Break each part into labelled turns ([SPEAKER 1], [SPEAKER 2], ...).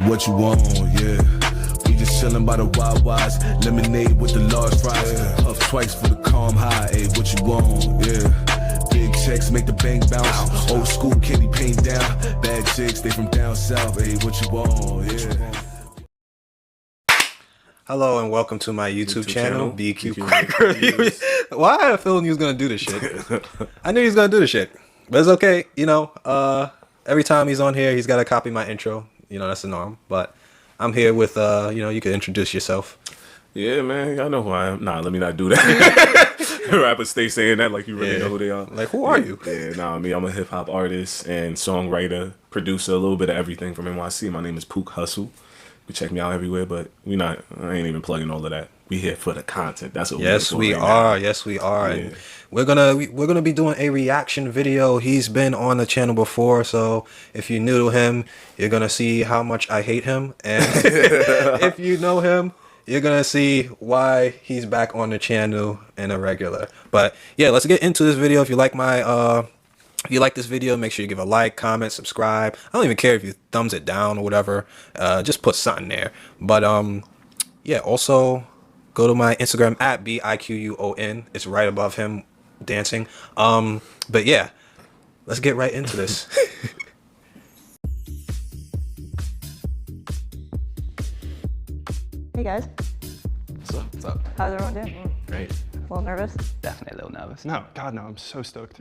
[SPEAKER 1] What you want, yeah. We just chillin' by the Wawas, lemonade with the large fries. Puff twice for the calm high, ayy, what you want, yeah. Big checks make the bank bounce. Old school candy paint down. Bad chicks, they from down south, ayy, what you want, yeah.
[SPEAKER 2] Hello and welcome to my YouTube channel, BQ Cracker. Why I had a feeling he was gonna do this shit? I knew he was gonna do this shit, but it's okay. You know, every time he's on here, he's got to copy my intro. You know, that's the norm. But I'm here with, you know, you can introduce yourself.
[SPEAKER 3] Yeah, man, y'all know who I am. Nah, let me not do that. Rappers stay saying that like you really know who they are.
[SPEAKER 2] Like, who are you?
[SPEAKER 3] Yeah, nah, I'm a hip hop artist and songwriter, producer, a little bit of everything from NYC. My name is Pook Hustle. You check me out everywhere, but I ain't even plugging all of that. We here for the content. That's what
[SPEAKER 2] we are. Yes, we are. Yeah. And we're gonna be doing a reaction video. He's been on the channel before, so if you're new to him, you're gonna see how much I hate him, and if you know him, you're gonna see why he's back on the channel and a regular. But yeah, let's get into this video. If you like my if you like this video, make sure you give a like, comment, subscribe. I don't even care if you thumbs it down or whatever. Just put something there. But yeah, also go to my Instagram at biquon. It's right above him dancing. But yeah, let's get right into this.
[SPEAKER 4] Hey guys.
[SPEAKER 5] What's up? What's up?
[SPEAKER 4] How's everyone doing?
[SPEAKER 5] Great.
[SPEAKER 4] A little nervous?
[SPEAKER 5] Definitely a little nervous. No, God, no, I'm so stoked.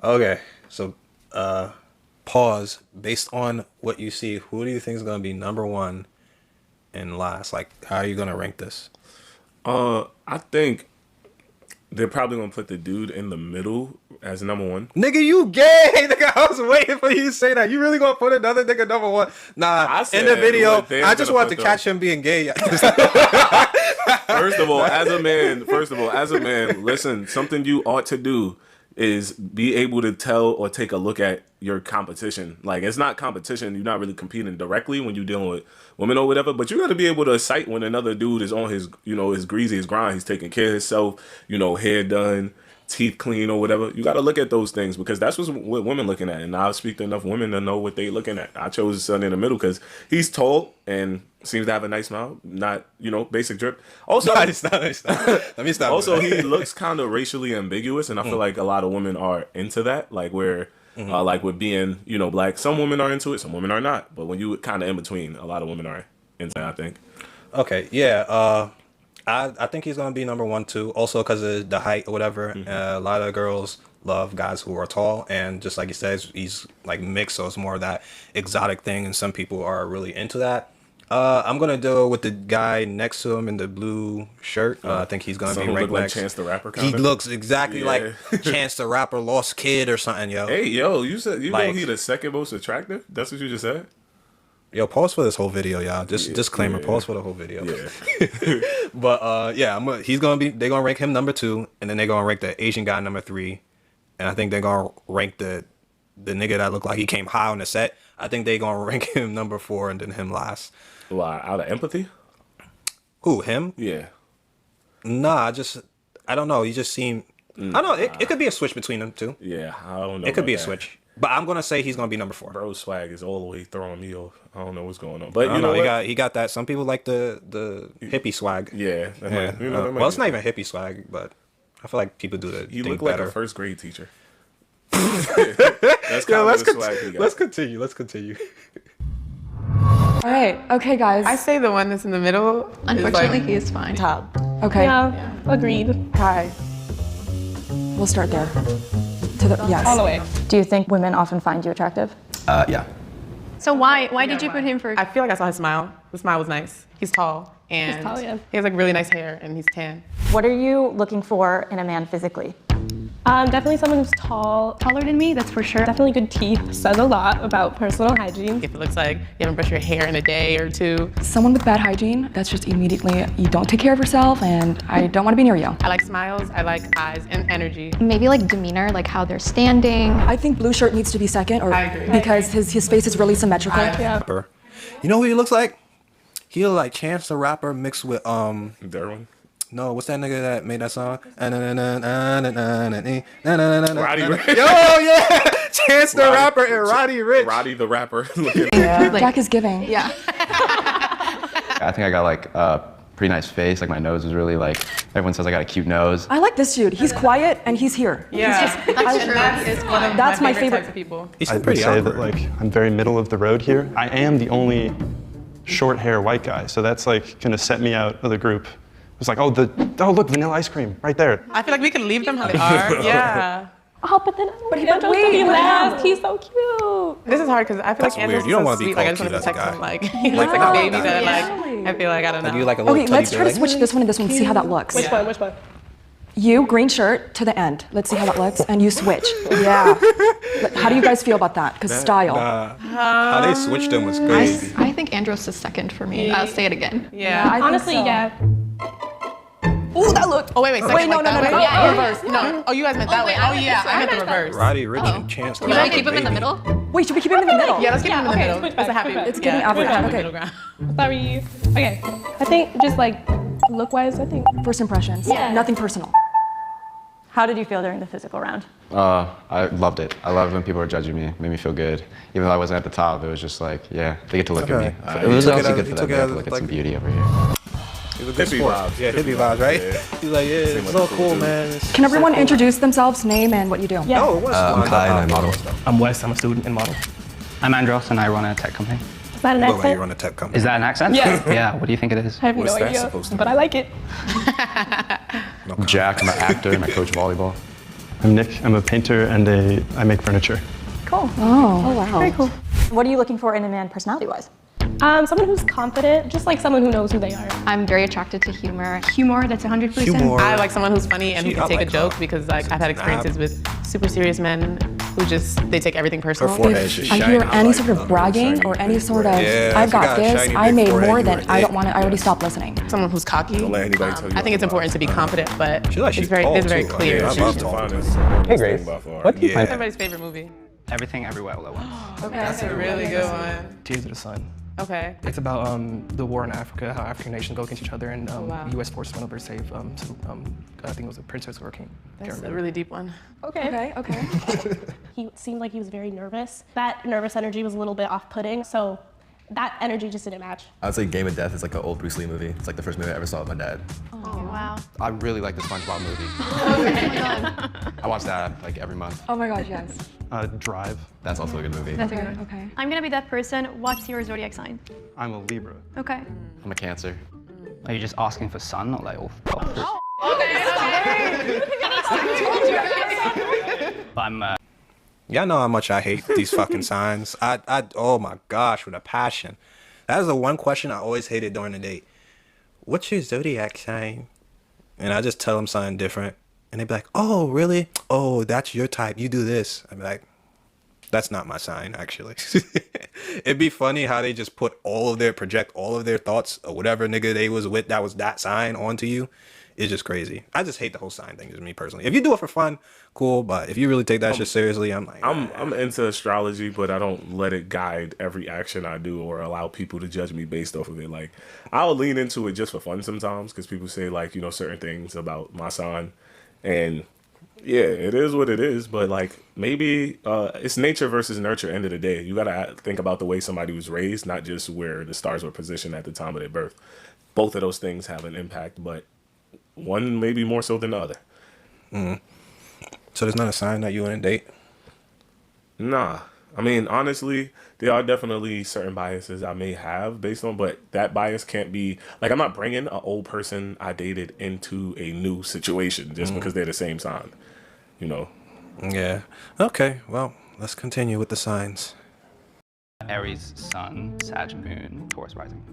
[SPEAKER 2] Okay, so pause. Based on what you see, who do you think is going to be #1 and last? Like, how are you going to rank this?
[SPEAKER 3] I think they're probably gonna put the dude in the middle as #1.
[SPEAKER 2] Nigga, you gay! Nigga, I was waiting for you to say that. You really gonna put another nigga #1? Nah, in the video, I just wanted to catch him being gay.
[SPEAKER 3] First of all, as a man, listen, something you ought to do is be able to tell or take a look at your competition. Like, it's not competition. You're not really competing directly when you're dealing with women or whatever, but you got to be able to cite when another dude is on his, you know, his greasy, his grind. He's taking care of himself, you know, hair done, teeth clean or whatever. You got to look at those things because that's what women looking at. And I speak to enough women to know what they looking at. I chose his son in the middle because he's tall and seems to have a nice smile, not, you know, basic drip. Also,
[SPEAKER 2] Let me stop.
[SPEAKER 3] Also, he looks kind of racially ambiguous, and I feel like a lot of women are into that. Like where, like with being, you know, black, some women are into it, some women are not. But when you kind of in between, a lot of women are into it, I think.
[SPEAKER 2] Okay, yeah. I think he's gonna be #1 too. Also because of the height or whatever. A lot of girls love guys who are tall, and just like he says, he's like mixed, so it's more of that exotic thing, and some people are really into that. I'm gonna do it with the guy next to him in the blue shirt. I think he's gonna be ranked
[SPEAKER 3] like
[SPEAKER 2] next.
[SPEAKER 3] Chance the Rapper.
[SPEAKER 2] He looks exactly like Chance the Rapper, lost kid or something, yo.
[SPEAKER 3] Hey, yo, you said you know he the second most attractive? That's what you just said?
[SPEAKER 2] Yo, pause for this whole video, y'all. Just disclaimer, pause for the whole video.
[SPEAKER 3] Yeah.
[SPEAKER 2] But yeah, they're gonna rank him #2, and then they're gonna rank the Asian guy #3, and I think they're gonna rank the nigga that looked like he came high on the set. I think they're gonna rank him #4 and then him last.
[SPEAKER 3] Why? Out of empathy?
[SPEAKER 2] Who, him?
[SPEAKER 3] Yeah.
[SPEAKER 2] Nah, I don't know. He just seemed. I don't know. It could be a switch between them two.
[SPEAKER 3] Yeah, I don't know.
[SPEAKER 2] It could be a switch. But I'm gonna say he's gonna be #4.
[SPEAKER 3] Bro, swag is all the way throwing me off. I don't know what's going on, but you know
[SPEAKER 2] he got that. Some people like the hippie swag.
[SPEAKER 3] Yeah,
[SPEAKER 2] Well, it's not even hippie swag, but I feel like people do that.
[SPEAKER 3] You look
[SPEAKER 2] better.
[SPEAKER 3] like a first grade teacher. That's kind of the swag he got.
[SPEAKER 2] Let's continue.
[SPEAKER 6] All right. Okay, guys.
[SPEAKER 7] I say the one that's in the middle.
[SPEAKER 4] Unfortunately, he is fine.
[SPEAKER 6] Top. Okay.
[SPEAKER 7] Yeah, agreed.
[SPEAKER 6] Hi. We'll start there. To the yes.
[SPEAKER 7] All the way.
[SPEAKER 4] Do you think women often find you attractive?
[SPEAKER 5] Yeah.
[SPEAKER 8] So why did you put him for?
[SPEAKER 7] I feel like I saw his smile. The smile was nice. He's tall and
[SPEAKER 8] He's tall, yeah.
[SPEAKER 7] he has like really nice hair and he's tan.
[SPEAKER 4] What are you looking for in a man physically?
[SPEAKER 8] Definitely someone who's taller than me, that's for sure. Definitely good teeth, says a lot about personal hygiene.
[SPEAKER 7] If it looks like you haven't brushed your hair in a day or two.
[SPEAKER 6] Someone with bad hygiene, that's just immediately, you don't take care of yourself and I don't want to be near you.
[SPEAKER 7] I like smiles, I like eyes and energy.
[SPEAKER 8] Maybe like demeanor, like how they're standing.
[SPEAKER 6] I think blue shirt needs to be second, or
[SPEAKER 7] I agree.
[SPEAKER 6] because his face is really symmetrical.
[SPEAKER 8] Yeah.
[SPEAKER 2] You know who he looks like? He look like Chance the Rapper mixed with
[SPEAKER 3] Derwin.
[SPEAKER 2] No, what's that nigga that made that song?
[SPEAKER 3] Roddy Ricch.
[SPEAKER 2] Yo, yeah! Chance the Rapper and Roddy Ricch.
[SPEAKER 3] Roddy the Rapper.
[SPEAKER 6] Jack is giving.
[SPEAKER 8] Yeah.
[SPEAKER 5] I think I got like a pretty nice face. Like my nose is really like, everyone says I got a cute nose.
[SPEAKER 6] I like this dude. He's quiet and he's here.
[SPEAKER 7] Yeah, that's one of
[SPEAKER 6] That's my
[SPEAKER 7] favorite
[SPEAKER 6] favorite
[SPEAKER 7] types of people.
[SPEAKER 2] He's
[SPEAKER 5] I would
[SPEAKER 2] pretty
[SPEAKER 5] say that
[SPEAKER 2] awkward.
[SPEAKER 5] like I'm very middle of the road here. I am the only short hair white guy, so that's like gonna set me out of the group. It's like, oh look, vanilla ice cream right there.
[SPEAKER 7] I feel like we can leave them how they are. Yeah.
[SPEAKER 8] Oh, but then
[SPEAKER 6] wait,
[SPEAKER 8] he
[SPEAKER 6] what
[SPEAKER 8] last. He's so cute.
[SPEAKER 7] This is hard because I feel
[SPEAKER 2] That's
[SPEAKER 7] like Andrew's
[SPEAKER 2] weird. You don't
[SPEAKER 7] so
[SPEAKER 2] wanna be
[SPEAKER 7] sweet. Like I
[SPEAKER 2] called
[SPEAKER 7] just want to
[SPEAKER 2] cute as a
[SPEAKER 7] protect him.
[SPEAKER 2] guy.
[SPEAKER 7] Like he looks like a baby that
[SPEAKER 6] Really?
[SPEAKER 7] like I feel like I don't know.
[SPEAKER 2] Like you like a little
[SPEAKER 6] Okay, let's
[SPEAKER 2] teddy
[SPEAKER 6] try
[SPEAKER 2] bear,
[SPEAKER 6] to switch this one and this one and see how that looks.
[SPEAKER 8] Which one? Which one?
[SPEAKER 6] You, green shirt to the end. Let's see how that looks. And you switch. Yeah. How do you guys feel about that? Because style.
[SPEAKER 2] How they switched him was crazy.
[SPEAKER 9] I think Andros is second for me. I'll say it again.
[SPEAKER 7] Yeah.
[SPEAKER 6] I think
[SPEAKER 8] Honestly,
[SPEAKER 6] so.
[SPEAKER 8] yeah.
[SPEAKER 6] Ooh, that looked.
[SPEAKER 7] Oh wait, second,
[SPEAKER 6] Wait, no,
[SPEAKER 7] like
[SPEAKER 6] no,
[SPEAKER 7] that
[SPEAKER 6] no,
[SPEAKER 7] way?
[SPEAKER 6] no.
[SPEAKER 9] Yeah,
[SPEAKER 7] Reverse. No. Oh, you guys meant that way.
[SPEAKER 9] wait, I
[SPEAKER 7] Oh
[SPEAKER 9] meant
[SPEAKER 7] yeah,
[SPEAKER 9] this
[SPEAKER 7] I meant
[SPEAKER 9] way.
[SPEAKER 7] the reverse.
[SPEAKER 2] Roddy Rich and Chance.
[SPEAKER 9] You want to keep him in the middle?
[SPEAKER 6] Wait, should we keep him in the middle?
[SPEAKER 7] Yeah, let's keep him in the middle.
[SPEAKER 8] switch
[SPEAKER 7] It's a
[SPEAKER 8] back,
[SPEAKER 7] happy.
[SPEAKER 8] switch back.
[SPEAKER 6] It's getting
[SPEAKER 7] yeah,
[SPEAKER 6] average.
[SPEAKER 7] we're in the
[SPEAKER 6] Okay.
[SPEAKER 7] middle ground.
[SPEAKER 8] Sorry. Okay. I think just like look-wise, I think.
[SPEAKER 6] First impressions.
[SPEAKER 8] Yeah.
[SPEAKER 6] Nothing personal.
[SPEAKER 4] How did you feel during the physical round?
[SPEAKER 5] I loved it. I loved when people were judging me. It made me feel good. Even though I wasn't at the top, it was just like, yeah, they get to look at me. It was
[SPEAKER 2] took it
[SPEAKER 5] also
[SPEAKER 2] as-
[SPEAKER 5] good
[SPEAKER 2] he
[SPEAKER 5] for them.
[SPEAKER 2] took
[SPEAKER 5] They
[SPEAKER 2] it
[SPEAKER 5] got
[SPEAKER 2] as,
[SPEAKER 5] to look at
[SPEAKER 2] like-
[SPEAKER 5] some beauty over here.
[SPEAKER 2] He's a good
[SPEAKER 3] Hippie
[SPEAKER 2] sport.
[SPEAKER 3] vibes.
[SPEAKER 2] Yeah, hippie vibes, right?
[SPEAKER 3] Yeah.
[SPEAKER 2] He's like, yeah, it's
[SPEAKER 3] like
[SPEAKER 2] so
[SPEAKER 3] a cool
[SPEAKER 2] cool,
[SPEAKER 3] dude.
[SPEAKER 2] man. It's
[SPEAKER 6] Can
[SPEAKER 2] so
[SPEAKER 6] everyone
[SPEAKER 2] cool.
[SPEAKER 6] introduce themselves, name and what you do?
[SPEAKER 4] Yeah.
[SPEAKER 2] Oh, it was
[SPEAKER 5] I'm Kai and I model.
[SPEAKER 10] I'm Wes, I'm a student and model. I'm Andros and I run a tech company.
[SPEAKER 8] Is that an
[SPEAKER 2] Look like
[SPEAKER 8] accent?
[SPEAKER 2] you run a tech company.
[SPEAKER 10] Is that an accent?
[SPEAKER 8] Yeah.
[SPEAKER 10] Yeah, what do you think it is?
[SPEAKER 8] I have
[SPEAKER 3] What's
[SPEAKER 8] no
[SPEAKER 3] that
[SPEAKER 8] idea,
[SPEAKER 3] supposed to
[SPEAKER 8] but
[SPEAKER 3] be?
[SPEAKER 8] I like it.
[SPEAKER 5] I'm Jack, I'm an actor and I coach volleyball. I'm Nick, I'm a painter and I make furniture.
[SPEAKER 4] Cool.
[SPEAKER 6] Oh, wow.
[SPEAKER 8] Very cool.
[SPEAKER 4] What are you looking for in a man personality-wise?
[SPEAKER 8] Someone who's confident, just like someone who knows who they are.
[SPEAKER 9] I'm very attracted to humor.
[SPEAKER 8] Humor, that's 100%.
[SPEAKER 2] Humor.
[SPEAKER 7] I like someone who's funny and who
[SPEAKER 2] Gee,
[SPEAKER 7] can
[SPEAKER 2] I
[SPEAKER 7] take
[SPEAKER 2] like
[SPEAKER 7] a joke
[SPEAKER 2] her.
[SPEAKER 7] because like I've had experiences with super serious men who they take everything
[SPEAKER 2] Her
[SPEAKER 7] personal.
[SPEAKER 2] forehead's just
[SPEAKER 6] I
[SPEAKER 2] shiny.
[SPEAKER 6] hear any
[SPEAKER 2] like
[SPEAKER 6] sort of
[SPEAKER 2] that.
[SPEAKER 6] bragging or any sort of,
[SPEAKER 2] Yeah,
[SPEAKER 6] I've
[SPEAKER 2] if you
[SPEAKER 6] got
[SPEAKER 2] got a
[SPEAKER 6] this,
[SPEAKER 2] shiny
[SPEAKER 6] I
[SPEAKER 2] big
[SPEAKER 6] made
[SPEAKER 2] forehead,
[SPEAKER 6] more
[SPEAKER 2] you
[SPEAKER 6] than,
[SPEAKER 2] were
[SPEAKER 6] I don't
[SPEAKER 2] it.
[SPEAKER 6] want to, I already stopped listening.
[SPEAKER 7] Someone who's cocky.
[SPEAKER 3] Don't let anybody tell you.
[SPEAKER 7] I think it's important to be confident, but
[SPEAKER 2] She's like,
[SPEAKER 7] it's
[SPEAKER 2] she's
[SPEAKER 7] very,
[SPEAKER 2] tall,
[SPEAKER 7] it's very
[SPEAKER 2] too.
[SPEAKER 7] clear.
[SPEAKER 2] Yeah, I
[SPEAKER 3] She's
[SPEAKER 2] love
[SPEAKER 3] the
[SPEAKER 2] tall.
[SPEAKER 3] finest.
[SPEAKER 10] Hey, Grace.
[SPEAKER 3] By far.
[SPEAKER 10] What?
[SPEAKER 2] Yeah.
[SPEAKER 7] Everybody's favorite movie.
[SPEAKER 10] Everything Everywhere All at Once.
[SPEAKER 7] That's a really good one.
[SPEAKER 10] Tears of the Sun.
[SPEAKER 7] Okay.
[SPEAKER 10] It's about the war in Africa, how African nations go against each other, and
[SPEAKER 7] wow.
[SPEAKER 10] U.S. forces went over to save I think it was a princess or a king.
[SPEAKER 7] That's a really deep one.
[SPEAKER 8] Okay.
[SPEAKER 6] Okay.
[SPEAKER 8] He seemed like he was very nervous. That nervous energy was a little bit off-putting, so that energy just didn't match.
[SPEAKER 11] I would say Game of Death is like an old Bruce Lee movie. It's like the first movie I ever saw with my dad.
[SPEAKER 9] Oh, wow.
[SPEAKER 5] I really like the SpongeBob movie. I watch that like every month.
[SPEAKER 6] Oh my gosh, yes.
[SPEAKER 5] Drive.
[SPEAKER 11] That's also a good movie.
[SPEAKER 9] That's a good one.
[SPEAKER 6] Okay.
[SPEAKER 9] I'm gonna be that person. What's your zodiac sign?
[SPEAKER 5] I'm a Libra.
[SPEAKER 9] Okay.
[SPEAKER 5] I'm a Cancer.
[SPEAKER 10] Are you just asking for sun or like all? I'm
[SPEAKER 2] Y'all know how much I hate these fucking signs. Oh my gosh, with a passion. That is the one question I always hated during the date. What's your zodiac sign? And I just tell them something different. And they'd be like, oh, really? Oh, that's your type. You do this. I'd be like, that's not my sign, actually. It'd be funny how they just project all of their thoughts or whatever nigga they was with that was that sign onto you. It's just crazy. I just hate the whole sign thing, just me personally. If you do it for fun, cool. But if you really take that shit seriously, I'm like,
[SPEAKER 3] I'm into astrology, but I don't let it guide every action I do or allow people to judge me based off of it. Like, I'll lean into it just for fun sometimes because people say like, you know, certain things about my sign, and yeah, it is what it is. But like, maybe it's nature versus nurture. End of the day, you gotta think about the way somebody was raised, not just where the stars were positioned at the time of their birth. Both of those things have an impact, but one maybe more so than the other.
[SPEAKER 2] So there's not a sign that you want to date?
[SPEAKER 3] Nah. I mean, honestly, there are definitely certain biases I may have based on, but that bias can't be, like, I'm not bringing an old person I dated into a new situation just because they're the same sign, you know?
[SPEAKER 2] Yeah. Okay, well, let's continue with the signs.
[SPEAKER 10] Aries sun, Sag moon, Taurus rising.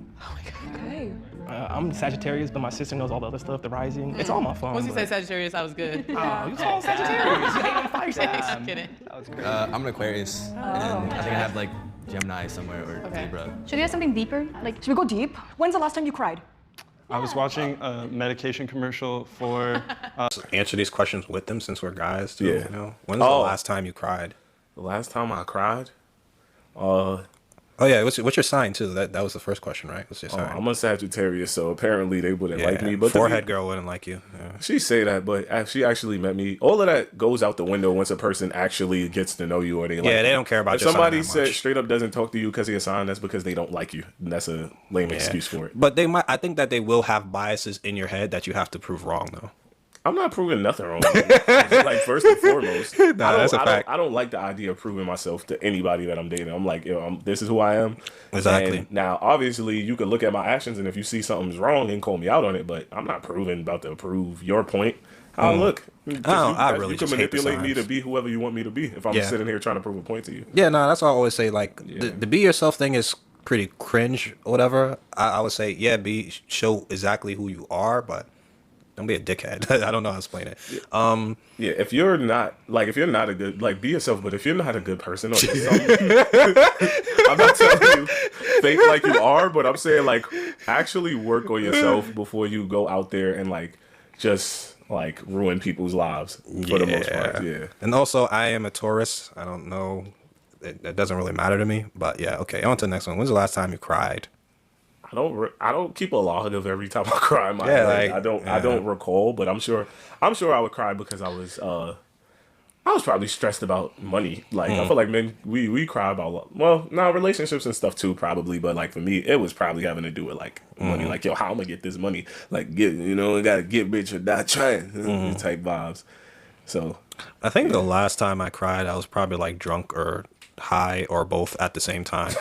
[SPEAKER 6] Okay.
[SPEAKER 10] I'm Sagittarius, but my sister knows all the other stuff, the rising. It's all my phone.
[SPEAKER 7] Once you said Sagittarius, I was good.
[SPEAKER 10] Oh, you saw Sagittarius. You hate on fire signs.
[SPEAKER 7] I'm kidding.
[SPEAKER 10] That was great.
[SPEAKER 11] I'm an Aquarius, and I think I have like Gemini somewhere or Libra.
[SPEAKER 9] Should we have something deeper? Like,
[SPEAKER 6] Should we go deep? When's the last time you cried?
[SPEAKER 5] I was watching a medication commercial for.
[SPEAKER 2] Answer these questions with them since we're guys, too.
[SPEAKER 3] Yeah.
[SPEAKER 2] You know? When's the last time you cried?
[SPEAKER 3] The last time I cried,
[SPEAKER 2] Oh yeah, what's your sign too? That was the first question, right? What's your sign?
[SPEAKER 3] I'm a Sagittarius, so apparently they wouldn't like me. But
[SPEAKER 2] forehead girl wouldn't like you. Yeah.
[SPEAKER 3] She say that, but if she actually met me, all of that goes out the window once a person actually gets to know you or they like
[SPEAKER 2] they
[SPEAKER 3] you.
[SPEAKER 2] don't care about
[SPEAKER 3] if
[SPEAKER 2] your
[SPEAKER 3] somebody
[SPEAKER 2] sign that much.
[SPEAKER 3] straight up doesn't talk to you because of your sign, that's because they don't like you. And that's a lame excuse for it.
[SPEAKER 2] But they might. I think that they will have biases in your head that you have to prove wrong though.
[SPEAKER 3] I'm not proving nothing wrong. Like first and foremost,
[SPEAKER 2] that's a fact.
[SPEAKER 3] I don't like the idea of proving myself to anybody that I'm dating. I'm like, this is who I am.
[SPEAKER 2] Exactly.
[SPEAKER 3] And now, obviously, you can look at my actions, and if you see something's wrong, and call me out on it. But I'm not about to prove your point. Look.
[SPEAKER 2] I really
[SPEAKER 3] you can
[SPEAKER 2] just hate the
[SPEAKER 3] manipulate me to
[SPEAKER 2] signs.
[SPEAKER 3] be whoever you want me to be. If I'm sitting here trying to prove a point to you.
[SPEAKER 2] Yeah, no, that's what I always say. Like the be yourself thing is pretty cringe or whatever. I would say, show exactly who you are, but don't be a dickhead. I don't know how to explain it.
[SPEAKER 3] If you're not a good, be yourself, but if you're not a good person or something, I'm not telling you fake like you are, but I'm saying like actually work on yourself before you go out there and just ruin people's lives for the most part. Yeah.
[SPEAKER 2] And also, I am a Taurus. I don't know. It doesn't really matter to me, but yeah. Okay, on to the next one. When's the last time you cried?
[SPEAKER 3] I don't keep a log of every time I cry. I don't recall, but I'm sure I would cry because I was probably stressed about money. I feel like men we cry about relationships and stuff too probably, but for me it was probably having to do with money. How I'm gonna get this money? Gotta get rich or die trying type vibes. So
[SPEAKER 2] I think the last time I cried, I was probably drunk or high or both at the same time.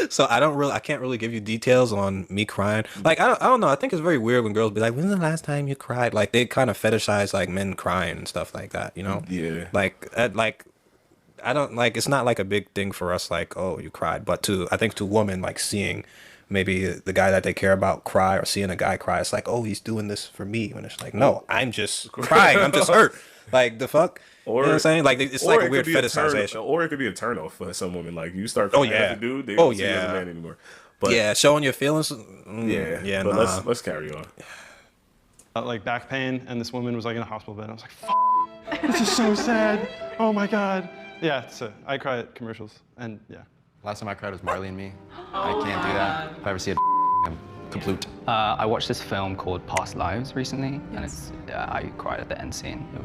[SPEAKER 2] So I can't really give you details on me crying. I don't know. I think it's very weird when girls be like, "When's the last time you cried?" They kind of fetishize men crying and stuff like that, you know?
[SPEAKER 3] Yeah.
[SPEAKER 2] I don't it's not a big thing for us. Oh, you cried, but I think to women seeing maybe the guy that they care about cry or seeing a guy cry, it's oh, he's doing this for me. When it's no, I'm just crying. I'm just hurt. The fuck. Or, you know what I'm saying? It's a weird fetishization.
[SPEAKER 3] Or it could be a turn off for some women. You start crying as a dude, they don't see you as a man anymore. But
[SPEAKER 2] showing your feelings.
[SPEAKER 3] But let's carry on.
[SPEAKER 5] Back pain, and this woman was in a hospital bed. I was like, this is so sad. Oh my God. Yeah, so I cry at commercials, and yeah.
[SPEAKER 11] Last time I cried was Marley and Me. I can't do that. If I ever see it, I'm complete.
[SPEAKER 10] I watched this film called Past Lives recently, and I cried at the end scene. It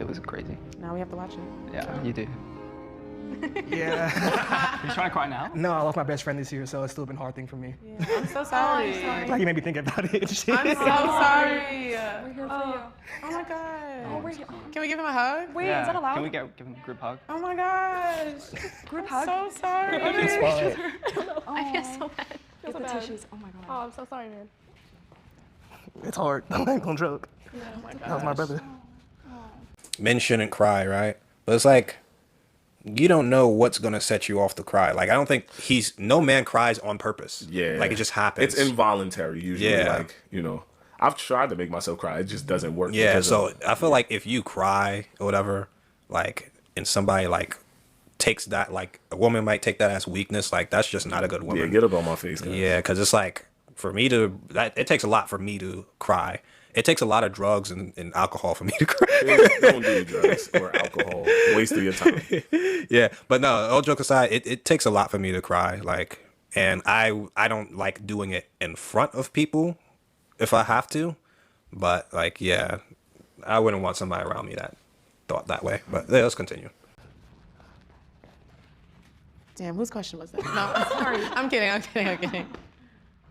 [SPEAKER 10] was crazy.
[SPEAKER 7] Now we have to watch it.
[SPEAKER 10] Yeah, you do.
[SPEAKER 12] Yeah.
[SPEAKER 10] Are you trying to cry now?
[SPEAKER 12] No, I lost my best friend this year, so it's still been a hard thing for me.
[SPEAKER 7] Yeah. I'm so sorry.
[SPEAKER 12] Like you made me think about it.
[SPEAKER 7] I'm so sorry.
[SPEAKER 6] We're here for you.
[SPEAKER 7] Oh my God.
[SPEAKER 6] Oh, we're here.
[SPEAKER 7] Can we give him a hug?
[SPEAKER 6] Wait, is that allowed?
[SPEAKER 10] Can we give him a group hug?
[SPEAKER 7] Oh my gosh.
[SPEAKER 6] Group hug?
[SPEAKER 7] So sorry.
[SPEAKER 9] I feel so bad.
[SPEAKER 6] Get the tissues. Oh my God.
[SPEAKER 7] Oh, I'm so sorry, man.
[SPEAKER 12] It's hard. I'm not gonna joke.
[SPEAKER 7] Oh my God.
[SPEAKER 12] That was my brother.
[SPEAKER 2] Men shouldn't cry, right? But it's you don't know what's gonna set you off to cry. I don't think no man cries on purpose.
[SPEAKER 3] Yeah.
[SPEAKER 2] It just happens.
[SPEAKER 3] It's involuntary usually.
[SPEAKER 2] Yeah.
[SPEAKER 3] I've tried to make myself cry. It just doesn't work.
[SPEAKER 2] Yeah, so I feel if you cry or whatever, and somebody takes that, a woman might take that as weakness, that's just not a good woman.
[SPEAKER 3] Yeah, get up on my face, guys.
[SPEAKER 2] Yeah, because it's for me it takes a lot for me to cry. It takes a lot of drugs and alcohol for me to cry.
[SPEAKER 3] Don't do drugs or alcohol. Waste of your time.
[SPEAKER 2] Yeah, but no, all jokes aside, it takes a lot for me to cry. And I don't like doing it in front of people if I have to. But I wouldn't want somebody around me that thought that way. But let's continue.
[SPEAKER 7] Damn, whose question was that? No, sorry. I'm kidding.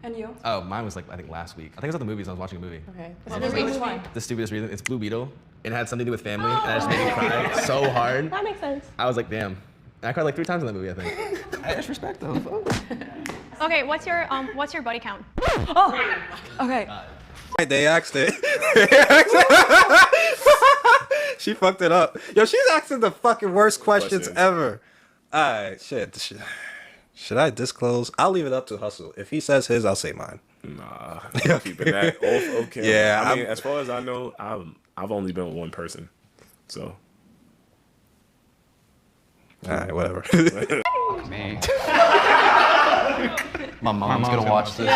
[SPEAKER 6] And you?
[SPEAKER 11] Oh, mine was I think last week. I think it was at the movies. I was watching a movie.
[SPEAKER 7] Okay.
[SPEAKER 6] Which one?
[SPEAKER 11] The stupidest reason. It's Blue Beetle. It had something to do with family, and I just made me cry so hard.
[SPEAKER 8] That makes sense.
[SPEAKER 11] I was like, damn. And I cried 3 times in that movie, I think. I just respect though.
[SPEAKER 9] Okay, what's your body count?
[SPEAKER 6] Oh, okay.
[SPEAKER 2] They asked it. She fucked it up. Yo, she's asking the fucking worst questions ever. Alright, shit. Should I disclose? I'll leave it up to Hustle. If he says his, I'll say mine.
[SPEAKER 3] Nah, I'm keeping that off camera.
[SPEAKER 2] Yeah,
[SPEAKER 3] I mean, as far as I know, I've only been with one person, so.
[SPEAKER 2] All right, whatever.
[SPEAKER 10] Fuck me. My mom's gonna watch this.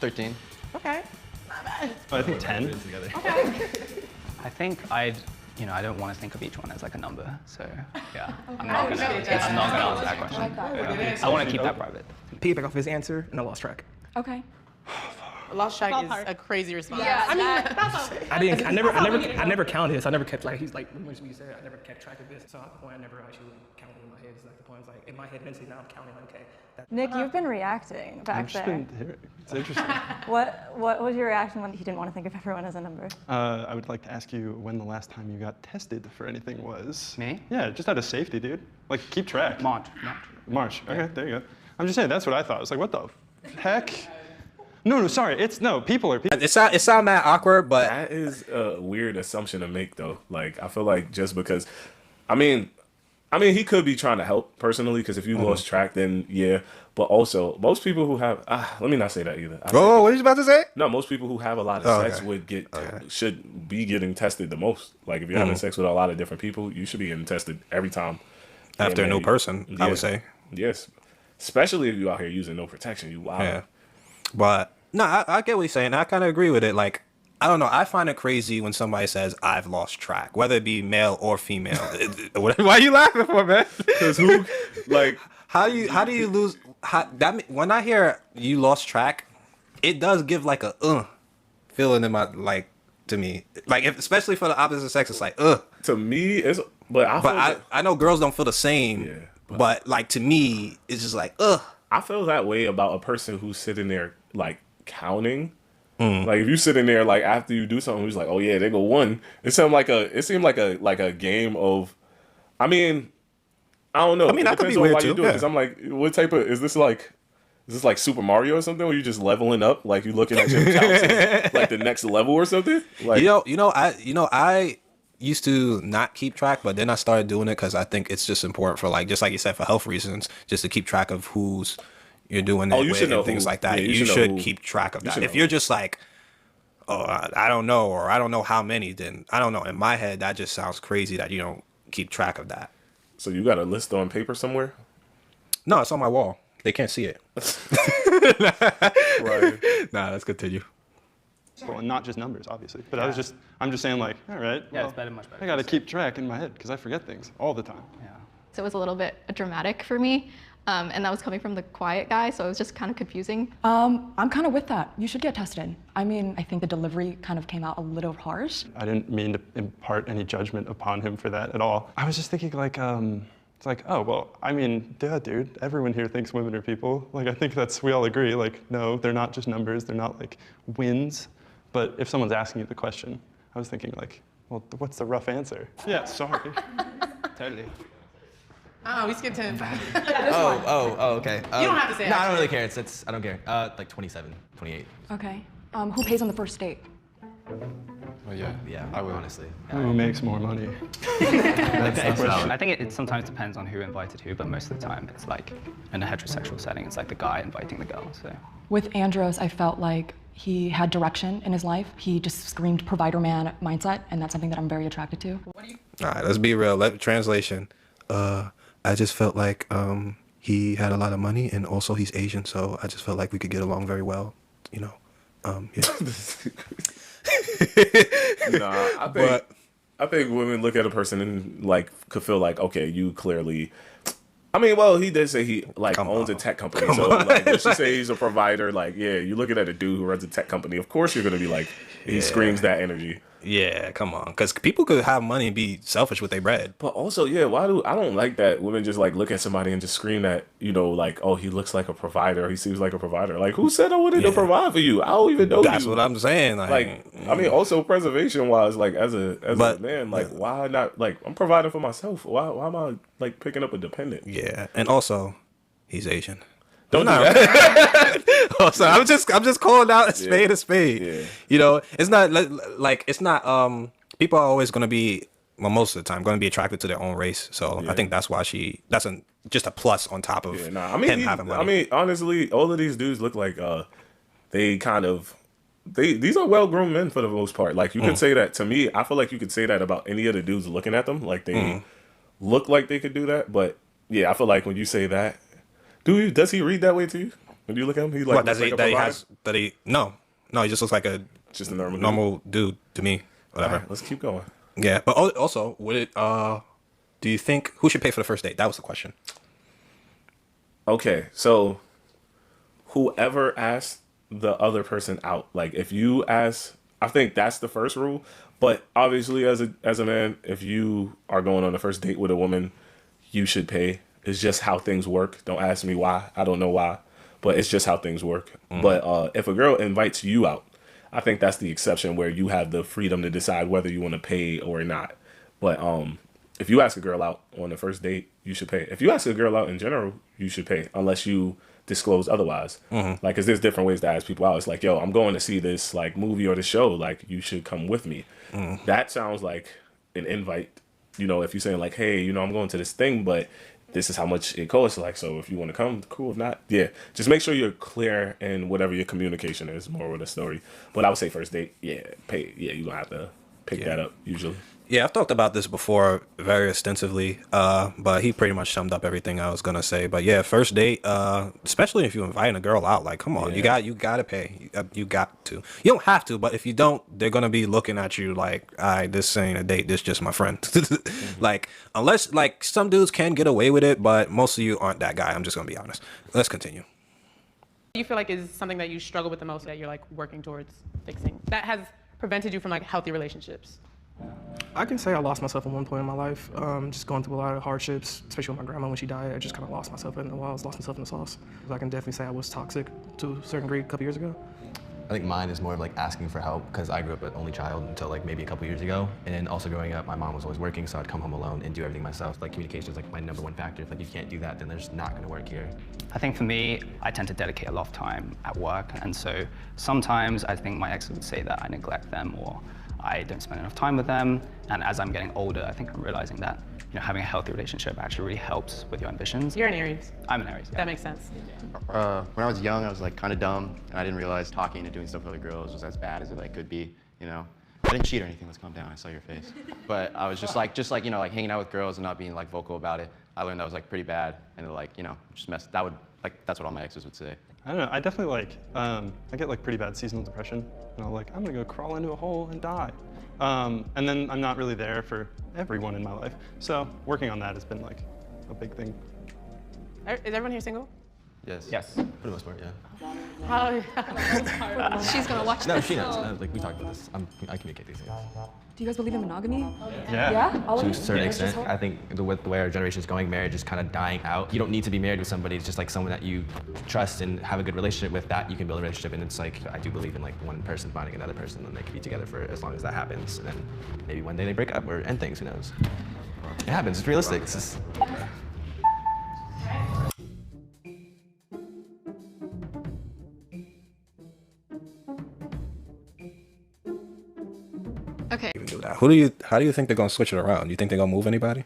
[SPEAKER 10] 13.
[SPEAKER 7] Okay.
[SPEAKER 5] I think 10.
[SPEAKER 7] Okay.
[SPEAKER 10] I think I'd you know, I don't want to think of each one as like a number. So yeah, I'm not gonna answer that question. Yeah. I want to keep that private.
[SPEAKER 12] Piggyback off his answer, and I lost track.
[SPEAKER 6] Okay.
[SPEAKER 7] Lost track is a crazy response.
[SPEAKER 8] Yeah,
[SPEAKER 7] I mean,
[SPEAKER 12] I never counted this. I never kept, like, he's like, when you said, I never kept track of this. So at the point, I never actually counted in my head. It's like the point, it's like, in my head, mentally, now I'm counting, like, okay.
[SPEAKER 4] Nick, you've been reacting back there.
[SPEAKER 5] It's interesting.
[SPEAKER 4] What was your reaction when he didn't want to think of everyone as a number?
[SPEAKER 5] I would like to ask you when the last time you got tested for anything was.
[SPEAKER 10] Me?
[SPEAKER 5] Yeah, just out of safety, dude. Like, keep track. March. Okay, there you go. I'm just saying, that's what I thought. I was like, what the heck? No, sorry. People are people.
[SPEAKER 2] It sound mad awkward, but
[SPEAKER 3] that is a weird assumption to make, though. Like, I feel like just because, I mean, he could be trying to help personally, because if you lost track, then yeah. But also, most people who have, let me not say that either.
[SPEAKER 2] What are you about to say?
[SPEAKER 3] No, most people who have a lot of sex should be getting tested the most. Like, if you're having sex with a lot of different people, you should be getting tested every time.
[SPEAKER 2] After a new person, I would say.
[SPEAKER 3] Yes. Especially if you're out here using no protection. You wild. Yeah.
[SPEAKER 2] But no, I get what you're saying. I kind of agree with it. Like, I don't know. I find it crazy when somebody says I've lost track, whether it be male or female. Why are you laughing for, man?
[SPEAKER 3] Because who, like,
[SPEAKER 2] how do you lose? When I hear you lost track, it does give like a feeling in my to me. Like, especially for the opposite sex, it's like
[SPEAKER 3] To me, it's
[SPEAKER 2] I know girls don't feel the same. Yeah. But like, to me, it's just like
[SPEAKER 3] I feel that way about a person who's sitting there like counting. Like, if you sitting there like after you do something, who's like, oh yeah, they go one. It seemed like a game of. I mean, I don't know.
[SPEAKER 2] I mean, that could be weird too.
[SPEAKER 3] Because I'm like, what type of is this like? Is this like Super Mario or something? Where you just leveling up, like you looking at your counts like the next level or something? Like,
[SPEAKER 2] I used to not keep track, but then I started doing it because I think it's just important for just like you said, for health reasons, just to keep track of who's you're doing it with and things like that. Yeah, you should keep track of that. If you're just like, oh, I don't know, or I don't know how many, then I don't know. In my head, that just sounds crazy that you don't keep track of that.
[SPEAKER 3] So you got a list on paper somewhere?
[SPEAKER 2] No, it's on my wall. They can't see it.
[SPEAKER 3] Right.
[SPEAKER 2] Nah, let's continue.
[SPEAKER 5] Well, and not just numbers, obviously. But I'm just saying, like, all right.
[SPEAKER 10] Yeah, it's much better.
[SPEAKER 5] I got to keep track in my head because I forget things all the time.
[SPEAKER 10] Yeah.
[SPEAKER 9] So it was a little bit dramatic for me, and that was coming from the quiet guy, so it was just kind of confusing.
[SPEAKER 6] I'm kind of with that. You should get tested. I mean, I think the delivery kind of came out a little harsh.
[SPEAKER 5] I didn't mean to impart any judgment upon him for that at all. I was just thinking, like, it's like, oh, well, I mean, duh, dude, everyone here thinks women are people. Like, I think we all agree, like, no, they're not just numbers, they're not like wins. But if someone's asking you the question, I was thinking, like, well, what's the rough answer? Yeah, sorry.
[SPEAKER 10] Totally.
[SPEAKER 7] Oh, we skipped him.
[SPEAKER 11] Okay.
[SPEAKER 7] You don't have to say it.
[SPEAKER 11] No, I don't really care. I don't care. Like 27, 28.
[SPEAKER 6] Okay. Who pays on the first date?
[SPEAKER 11] Well, yeah, I would honestly.
[SPEAKER 5] Who makes more money?
[SPEAKER 10] I think it sometimes depends on who invited who, but most of the time it's like in a heterosexual setting, it's like the guy inviting the girl. So
[SPEAKER 6] with Andros, I felt like he had direction in his life. He just screamed provider man mindset, and that's something that I'm very attracted to.
[SPEAKER 2] All right, let's be real. Translation. I just felt like he had a lot of money, and also he's Asian, so I just felt like we could get along very well. You know. Yeah.
[SPEAKER 3] I think women look at a person and like could feel like, okay, you clearly. I mean, well, he did say he owns a tech company, so like, let's just say he's a provider. Like, yeah, you're looking at a dude who runs a tech company. Of course, you're gonna be like, he screams that energy.
[SPEAKER 2] Yeah, come on, because people could have money and be selfish with their bread.
[SPEAKER 3] But also, yeah, I don't like that women just like look at somebody and just scream that, like, oh, he looks like a provider, he seems like a provider. Like, who said I wanted to provide for you? I don't even know.
[SPEAKER 2] That's what I'm saying.
[SPEAKER 3] Like, I mean, also preservation wise, like as a man, like why not? Like, I'm providing for myself. Why am I like picking up a dependent?
[SPEAKER 2] Yeah, and also, he's Asian.
[SPEAKER 3] Don't do that.
[SPEAKER 2] Also, I'm just calling out a spade a spade. Yeah. You know, it's not like people are always going to be, well, most of the time, going to be attracted to their own race. So I think that's why that's just a plus on top of him having money.
[SPEAKER 3] I mean, honestly, all of these dudes look like these are well-grown men for the most part. Like, you could say that to me. I feel like you could say that about any of the dudes looking at them. Like, they look like they could do that. But yeah, I feel like when you say that, does he read that way to you? When you look at him, he like,
[SPEAKER 2] no, he just looks like a
[SPEAKER 3] normal
[SPEAKER 2] dude to me. Whatever.
[SPEAKER 3] Right, let's keep going.
[SPEAKER 2] Yeah, but also, would it? Do you think who should pay for the first date? That was the question.
[SPEAKER 3] Okay, so whoever asked the other person out, like if you ask, I think that's the first rule. But obviously, as a man, if you are going on a first date with a woman, you should pay. It's just how things work. Don't ask me why. I don't know why, but it's just how things work. But if a girl invites you out, I think that's the exception where you have the freedom to decide whether you want to pay or not. But if you ask a girl out on the first date, you should pay. If you ask a girl out in general, you should pay unless you disclose otherwise. Like, cause there's different ways to ask people out. It's like, yo, I'm going to see this like movie or the show. Like, you should come with me. That sounds like an invite. You know, if you're saying like, hey, you know, I'm going to this thing, but this is how much it costs. Like, so if you want to come, cool. If not, yeah. Just make sure you're clear in whatever your communication is, more with the story. But I would say first date, yeah, pay. Yeah, you're going to have to pick that up usually.
[SPEAKER 2] Yeah, I've talked about this before very extensively, but he pretty much summed up everything I was gonna say. But yeah, first date, especially if you're inviting a girl out, like, come on, you gotta pay. You got to. You don't have to, but if you don't, they're gonna be looking at you like, this ain't a date. This just my friend. Like, unless like some dudes can get away with it, but most of you aren't that guy. I'm just gonna be honest. Let's continue.
[SPEAKER 7] Do you feel like is something that you struggle with the most that you're like working towards fixing that has prevented you from like healthy relationships?
[SPEAKER 12] I can say I lost myself at one point in my life, just going through a lot of hardships, especially with my grandma when she died. I just kind of lost myself in the wilds, lost myself in the sauce. I can definitely say I was toxic to a certain degree a couple years ago.
[SPEAKER 11] I think mine is more of like asking for help because I grew up an only child until like maybe a couple years ago. And then also growing up, my mom was always working, so I'd come home alone and do everything myself. Like communication is like my #1 factor. If like you can't do that, then there's not gonna work here.
[SPEAKER 10] I think for me, I tend to dedicate a lot of time at work. And so sometimes I think my ex would say that I neglect them or I don't spend enough time with them. And as I'm getting older, I think I'm realizing that having a healthy relationship actually really helps with your ambitions.
[SPEAKER 7] You're an Aries.
[SPEAKER 10] I'm an Aries. Yeah.
[SPEAKER 7] That makes sense.
[SPEAKER 13] When I was young, I was like kind of dumb, and I didn't realize talking and doing stuff with other girls was as bad as it like could be. I didn't cheat or anything. Let's calm down. I saw your face. But I was just like like hanging out with girls and not being like vocal about it. I learned that was like pretty bad, and like just mess. That would that's what all my exes would say.
[SPEAKER 5] I don't know. I definitely like I get like pretty bad seasonal depression, and I'm like I'm gonna go crawl into a hole and die. And then I'm not really there for everyone in my life. So working on that has been like a big thing.
[SPEAKER 7] Is everyone here single?
[SPEAKER 11] Yes.
[SPEAKER 10] Yes.
[SPEAKER 11] For the most part, yeah.
[SPEAKER 9] Oh, she's gonna watch
[SPEAKER 11] No,
[SPEAKER 9] this.
[SPEAKER 11] she knows. Like we talked about this. I communicate these things.
[SPEAKER 6] Do you guys believe in monogamy?
[SPEAKER 5] Yeah.
[SPEAKER 6] Yeah? All of
[SPEAKER 11] To
[SPEAKER 6] you?
[SPEAKER 11] a certain
[SPEAKER 6] It's just
[SPEAKER 11] extent,
[SPEAKER 6] how-
[SPEAKER 11] I think with the way our generation is going, marriage is kind of dying out. You don't need to be married with somebody. It's just like someone that you trust and have a good relationship with. That you can build a relationship, and it's like I do believe in like one person finding another person, and they can be together for as long as that happens. And then maybe one day they break up or end things. Who knows? It happens. It's realistic. It's just...
[SPEAKER 9] Okay.
[SPEAKER 2] Do that. How do you think they're gonna switch it around? You think they're gonna move anybody?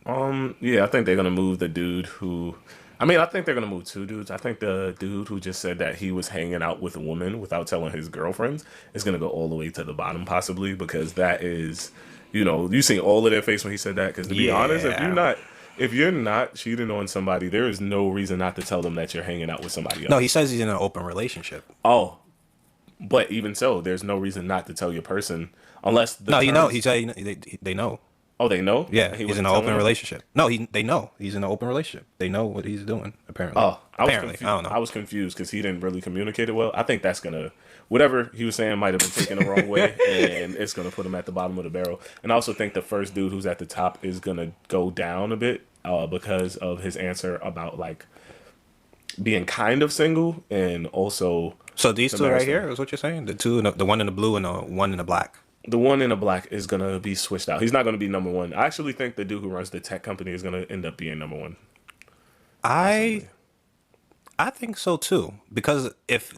[SPEAKER 3] Yeah, I think they're gonna move the dude who. I think they're gonna move two dudes. I think the dude who just said that he was hanging out with a woman without telling his girlfriends is gonna go all the way to the bottom, possibly, because that is, you see all of their face when he said that. Because to be honest, if you're not cheating on somebody, there is no reason not to tell them that you're hanging out with somebody else.
[SPEAKER 2] No, he says he's in an open relationship.
[SPEAKER 3] Oh, but even so, there's no reason not to tell your person unless the
[SPEAKER 2] he said they know.
[SPEAKER 3] Oh, they know?
[SPEAKER 2] Yeah,
[SPEAKER 3] He
[SPEAKER 2] he's in
[SPEAKER 3] wasn't
[SPEAKER 2] an
[SPEAKER 3] telling
[SPEAKER 2] open
[SPEAKER 3] them?
[SPEAKER 2] relationship. No, they know he's in an open relationship. They know what he's doing. Apparently.
[SPEAKER 3] Oh,
[SPEAKER 2] apparently, I don't know.
[SPEAKER 3] I was confused because he didn't really communicate it well. I think that's gonna, whatever he was saying might have been taken the wrong way, and it's gonna put him at the bottom of the barrel. And I also think the first dude who's at the top is gonna go down a bit because of his answer about like being kind of single and also.
[SPEAKER 2] So these two right here is what you're saying? The one in the blue and the one in the black.
[SPEAKER 3] The one in the black is going to be switched out. He's not going to be #1. I actually think the dude who runs the tech company is going to end up being #1.
[SPEAKER 2] I think so too. Because if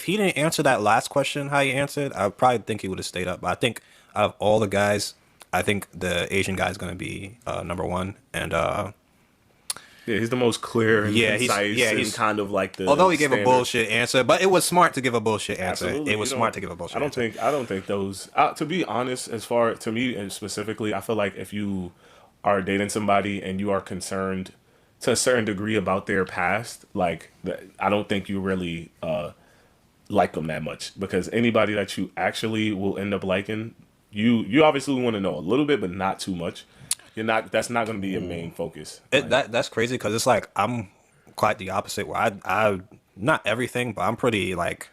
[SPEAKER 2] he didn't answer that last question how he answered, I probably think he would have stayed up. But I think out of all the guys, I think the Asian guy is going to be #1. And
[SPEAKER 3] yeah, he's the most clear and concise and kind of like the.
[SPEAKER 2] Although he gave
[SPEAKER 3] standard.
[SPEAKER 2] a bullshit answer, but it was smart to give a bullshit answer.
[SPEAKER 3] Absolutely.
[SPEAKER 2] It was smart to give a bullshit answer.
[SPEAKER 3] I don't think those. To be honest, to me and specifically, I feel like if you are dating somebody and you are concerned to a certain degree about their past, like I don't think you really like them that much, because anybody that you actually will end up liking, you obviously want to know a little bit, but not too much. That's not going to be your main focus.
[SPEAKER 2] That's crazy because it's like I'm quite the opposite. Where I not everything, but I'm pretty like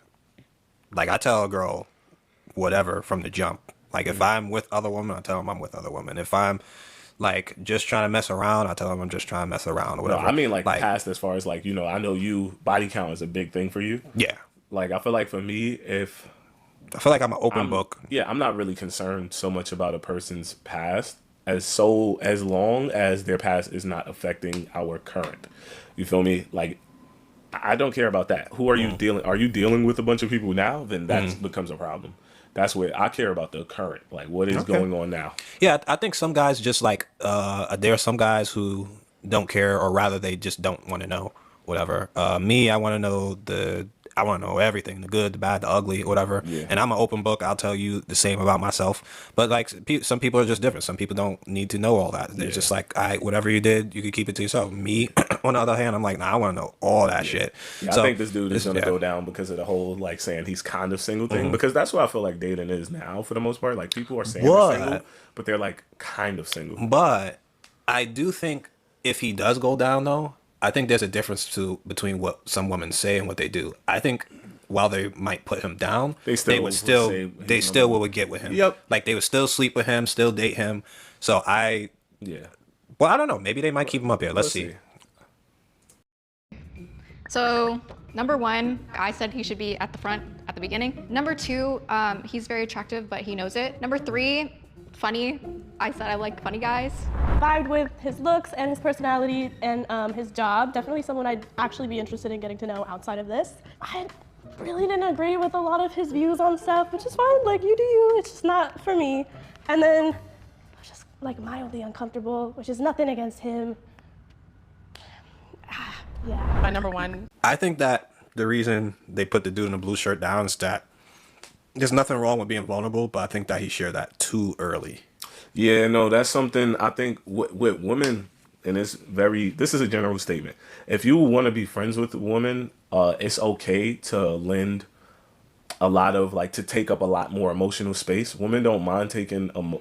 [SPEAKER 2] I tell a girl whatever from the jump. Like if I'm with other women, I tell them I'm with other women. If I'm like just trying to mess around, I tell them I'm just trying to mess around or whatever.
[SPEAKER 3] No, I mean like past as far as like, you know, I know you body count is a big thing for you.
[SPEAKER 2] Yeah.
[SPEAKER 3] Like I feel like for me, I
[SPEAKER 2] feel like I'm an open book.
[SPEAKER 3] Yeah, I'm not really concerned so much about a person's past as long as their past is not affecting our current. You feel me? Like I don't care about that. Who are you dealing? Are you dealing with a bunch of people now? Then that becomes a problem. That's where I care about the current, like what is going on now.
[SPEAKER 2] Yeah, I think some guys just like there are some guys who don't care, or rather they just don't want to know whatever. Me, I want to know everything, the good, the bad, the ugly, whatever. Yeah. And I'm an open book. I'll tell you the same about myself. But like some people are just different. Some people don't need to know all that. They're just like, whatever you did, you could keep it to yourself. Me, on the other hand, I'm like, nah, I want to know all that shit.
[SPEAKER 3] Yeah, so, I think this dude is going to go down because of the whole like saying he's kind of single thing. Because that's what I feel like dating is now for the most part. Like people are saying they're single, but they're like kind of single.
[SPEAKER 2] But I do think if he does go down though, I think there's a difference between what some women say and what they do. I think while they might put him down, they would still get with him. Yep. Like they would still sleep with him, still date him. So well, I don't know. Maybe they might keep him up here. Let's see.
[SPEAKER 9] So number 1, I said he should be at the front at the beginning. Number 2, he's very attractive, but he knows it. Number 3, funny. I said I like funny guys.
[SPEAKER 8] Vibed with his looks and his personality and his job. Definitely someone I'd actually be interested in getting to know outside of this. I really didn't agree with a lot of his views on stuff, which is fine. Like, you do you. It's just not for me. And then I was just like mildly uncomfortable, which is nothing against him. Yeah.
[SPEAKER 7] My number 1.
[SPEAKER 2] I think that the reason they put the dude in the blue shirt down is that there's nothing wrong with being vulnerable, but I think that he shared that too early.
[SPEAKER 3] Yeah, no, that's something I think with women, and this is a general statement. If you want to be friends with a woman, it's okay to lend a lot of to take up a lot more emotional space. Women don't mind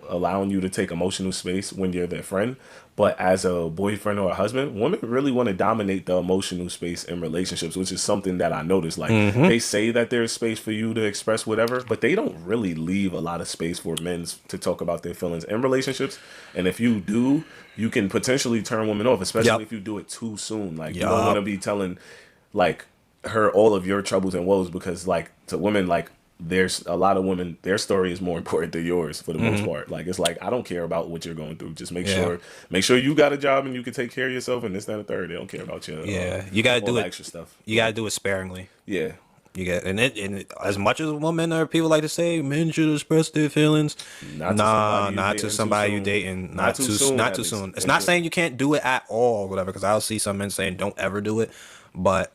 [SPEAKER 3] allowing you to take emotional space when you're their friend, but as a boyfriend or a husband, women really want to dominate the emotional space in relationships, which is something that I noticed. They say that there's space for you to express whatever, but they don't really leave a lot of space for men to talk about their feelings in relationships. And if you do, you can potentially turn women off, especially if you do it too soon. You don't want to be telling her all of your troubles and woes, because to women, there's a lot of women, their story is more important than yours for the most part. It's I don't care about what you're going through. Just make sure you got a job and you can take care of yourself and this, that, and the third. They don't care about you.
[SPEAKER 2] You gotta do it
[SPEAKER 3] extra stuff.
[SPEAKER 2] You gotta do it sparingly.
[SPEAKER 3] Yeah.
[SPEAKER 2] You get and as much as women or people like to say men should express their feelings, not to somebody you dating, not too soon. It's not saying you can't do it at all, whatever. Because I'll see some men saying don't ever do it, but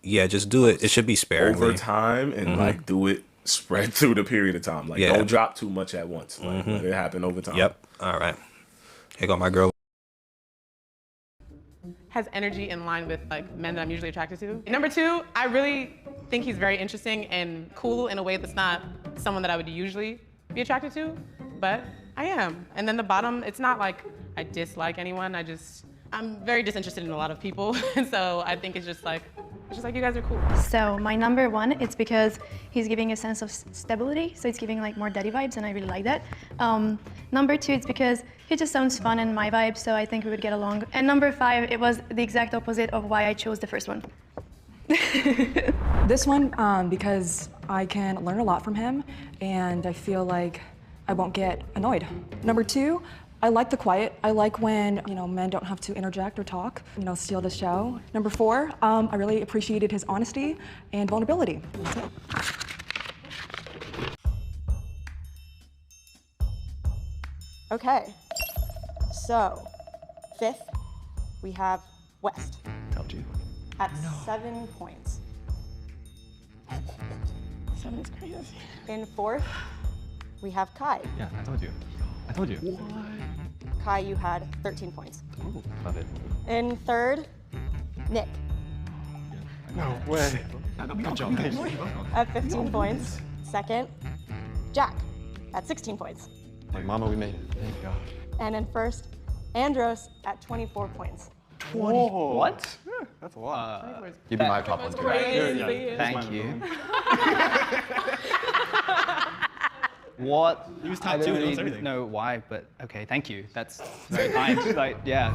[SPEAKER 2] just do it. It should be sparingly
[SPEAKER 3] over time and do it spread through the period of time. Don't drop too much at once. Let it happen over time.
[SPEAKER 2] Yep. All right. Here go my girl.
[SPEAKER 7] Has energy in line with men that I'm usually attracted to. Number 2, I really think he's very interesting and cool in a way that's not someone that I would usually be attracted to, but I am. And then the bottom, it's not like I dislike anyone. I'm very disinterested in a lot of people. And so I think it's just like you guys are cool.
[SPEAKER 14] So my number 1, it's because he's giving a sense of stability. So it's giving more daddy vibes, and I really like that. Number 2, it's because he just sounds fun and my vibe, so I think we would get along. And number 5, it was the exact opposite of why I chose the first one.
[SPEAKER 6] This one, because I can learn a lot from him, and I feel like I won't get annoyed. Number 2, I like the quiet. I like when, men don't have to interject or talk, steal the show. Number 4, I really appreciated his honesty and vulnerability.
[SPEAKER 15] Okay, so 5th, we have West.
[SPEAKER 5] Told you.
[SPEAKER 15] At 7 points. 7 is crazy. In 4th, we have Kai.
[SPEAKER 5] Yeah, I told you. What?
[SPEAKER 15] Kai, you had 13 points.
[SPEAKER 5] Ooh, love it.
[SPEAKER 15] In 3rd, Nick.
[SPEAKER 5] No way.
[SPEAKER 15] At 15 points. 2nd, Jack at 16 points.
[SPEAKER 13] Like, mama, we made it. Thank God.
[SPEAKER 15] And in first, Andros at 24 points.
[SPEAKER 5] 20.
[SPEAKER 10] What?
[SPEAKER 5] Yeah, that's a lot.
[SPEAKER 13] You'd be my top one, too.
[SPEAKER 10] Thank you. What?
[SPEAKER 11] He was top
[SPEAKER 10] I
[SPEAKER 11] two,
[SPEAKER 10] don't
[SPEAKER 11] he knows
[SPEAKER 10] even
[SPEAKER 11] everything.
[SPEAKER 10] know why, but okay, thank you. That's very kind. Like, yeah.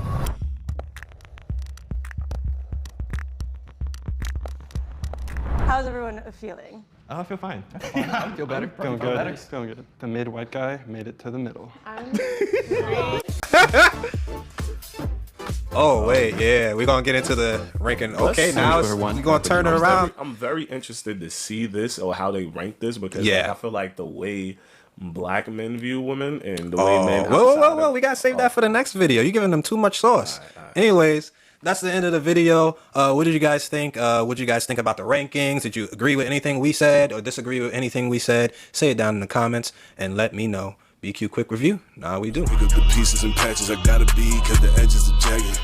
[SPEAKER 15] How's everyone feeling?
[SPEAKER 11] Oh, I feel fine.
[SPEAKER 10] I feel better.
[SPEAKER 5] Feeling good. Feeling good. The mid-white guy made it to the middle.
[SPEAKER 2] Oh wait, yeah, we're gonna get into the ranking. Okay, now we're gonna turn it around.
[SPEAKER 3] I'm very interested to see this or how they rank this because
[SPEAKER 2] Yeah.
[SPEAKER 3] like, I feel like the way black men view women and the way men.
[SPEAKER 2] Whoa, we gotta save that for the next video. You're giving them too much sauce.
[SPEAKER 3] All right.
[SPEAKER 2] Anyways, that's the end of the video. What did you guys think? What did you guys think about the rankings? Did you agree with anything we said or disagree with anything we said? Say it down in the comments and let me know. BQ quick review. Nah, we do.
[SPEAKER 1] Pick up the pieces and patches I gotta be, cause the edges are jagged.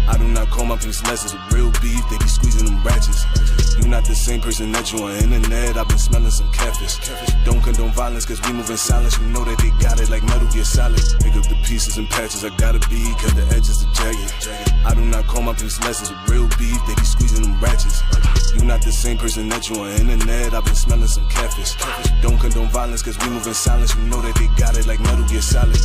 [SPEAKER 1] I do not call my things lessons with real beef, they be squeezing them ratchets. You not the same person that you on internet, I've been smelling some catfish. Don't condone violence cause we move in silence, you know that they got it like Metal Gear Solid. Pick up the pieces and patches I gotta be, cause the edges are jagged. I do not call my things lessons with real beef, they be squeezing them ratchets. You not the same person that you on internet, I've been smelling some catfish. Don't condone violence cause we move in silence, you know that they got it like Metal Gear Solid.